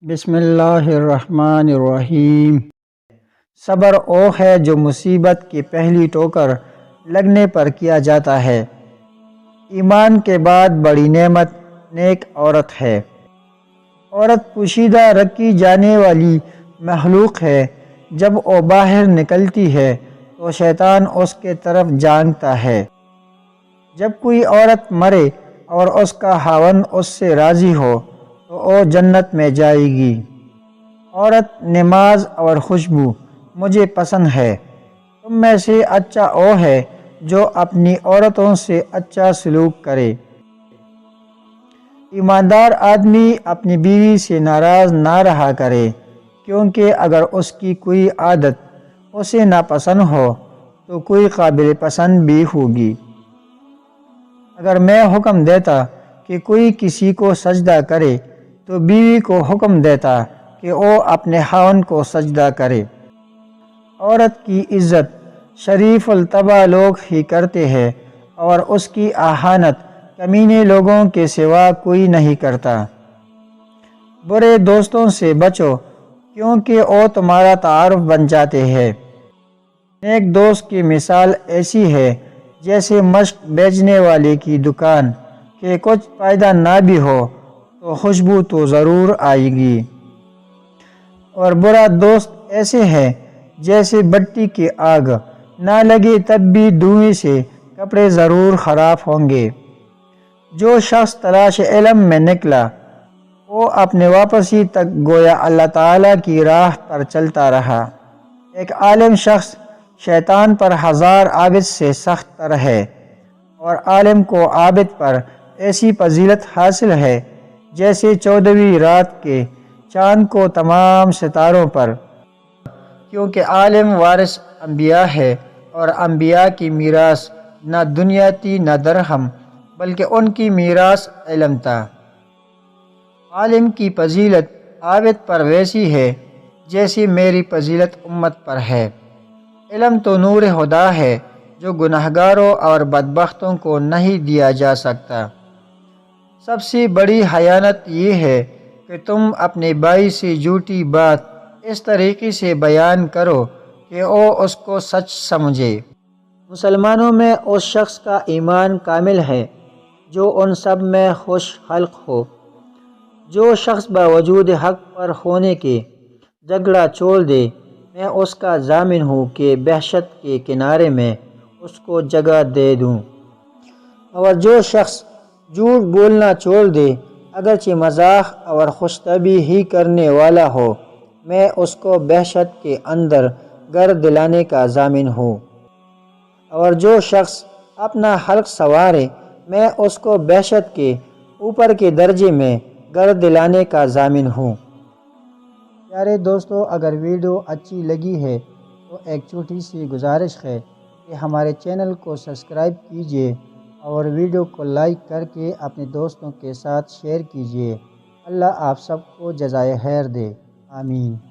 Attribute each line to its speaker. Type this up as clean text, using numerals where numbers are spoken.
Speaker 1: بسم اللہ الرحمن الرحیم۔ صبر وہ ہے جو مصیبت کی پہلی ٹھوکر لگنے پر کیا جاتا ہے۔ ایمان کے بعد بڑی نعمت نیک عورت ہے۔ عورت پوشیدہ رکھی جانے والی مخلوق ہے۔ جب وہ باہر نکلتی ہے تو شیطان اس کے طرف جھانکتا ہے۔ جب کوئی عورت مرے اور اس کا خاوند اس سے راضی ہو تو وہ جنت میں جائے گی۔ عورت نماز اور خوشبو مجھے پسند ہے۔ تم میں سے اچھا وہ ہے جو اپنی عورتوں سے اچھا سلوک کرے۔ ایماندار آدمی اپنی بیوی سے ناراض نہ رہا کرے، کیونکہ اگر اس کی کوئی عادت اسے ناپسند ہو تو کوئی قابل پسند بھی ہوگی۔ اگر میں حکم دیتا کہ کوئی کسی کو سجدہ کرے تو بیوی کو حکم دیتا کہ وہ اپنے خاوند کو سجدہ کرے۔ عورت کی عزت شریف الطبع لوگ ہی کرتے ہیں اور اس کی اہانت کمینے لوگوں کے سوا کوئی نہیں کرتا۔ برے دوستوں سے بچو کیونکہ وہ تمہارا تعارف بن جاتے ہیں۔ نیک دوست کی مثال ایسی ہے جیسے مشک بیچنے والے کی دکان کہ کچھ فائدہ نہ بھی ہو تو خوشبو تو ضرور آئے گی۔ اور برا دوست ایسے ہے جیسے بٹی کی آگ، نہ لگے تب بھی دھوئیں سے کپڑے ضرور خراب ہوں گے۔ جو شخص تلاش علم میں نکلا وہ اپنے واپسی تک گویا اللہ تعالیٰ کی راہ پر چلتا رہا۔ ایک عالم شخص شیطان پر 1000 عابد سے سخت تر ہے، اور عالم کو عابد پر ایسی فضیلت حاصل ہے جیسے 14ویں رات کے چاند کو تمام ستاروں پر، کیونکہ عالم وارث انبیاء ہے اور انبیاء کی میراث نہ دنیا تھی نہ درہم، بلکہ ان کی میراث علم تھا۔ عالم کی فضیلت عابد پر ویسی ہے جیسی میری فضیلت امت پر ہے۔ علم تو نور خدا ہے جو گنہگاروں اور بدبختوں کو نہیں دیا جا سکتا۔ سب سے بڑی خیانت یہ ہے کہ تم اپنے بھائی سے جھوٹی بات اس طریقے سے بیان کرو کہ وہ اس کو سچ سمجھے۔ مسلمانوں میں اس شخص کا ایمان کامل ہے جو ان سب میں خوش خلق ہو۔ جو شخص باوجود حق پر ہونے کے جھگڑا چھوڑ دے، میں اس کا ضامن ہوں کہ بہشت کے کنارے میں اس کو جگہ دے دوں۔ اور جو شخص جھوٹ بولنا چھوڑ دے، اگرچہ مزاح اور خوش طبعی ہی کرنے والا ہو، میں اس کو بہشت کے اندر گھر دلانے کا ضامن ہوں۔ اور جو شخص اپنا حلق سنوارے، میں اس کو بہشت کے اوپر کے درجے میں گھر دلانے کا ضامن ہوں۔ پیارے دوستو، اگر ویڈیو اچھی لگی ہے تو ایک چھوٹی سی گزارش ہے کہ ہمارے چینل کو سبسکرائب کیجیے اور ویڈیو کو لائک کر کے اپنے دوستوں کے ساتھ شیئر کیجیے۔ اللہ آپ سب کو جزائے خیر دے، آمین۔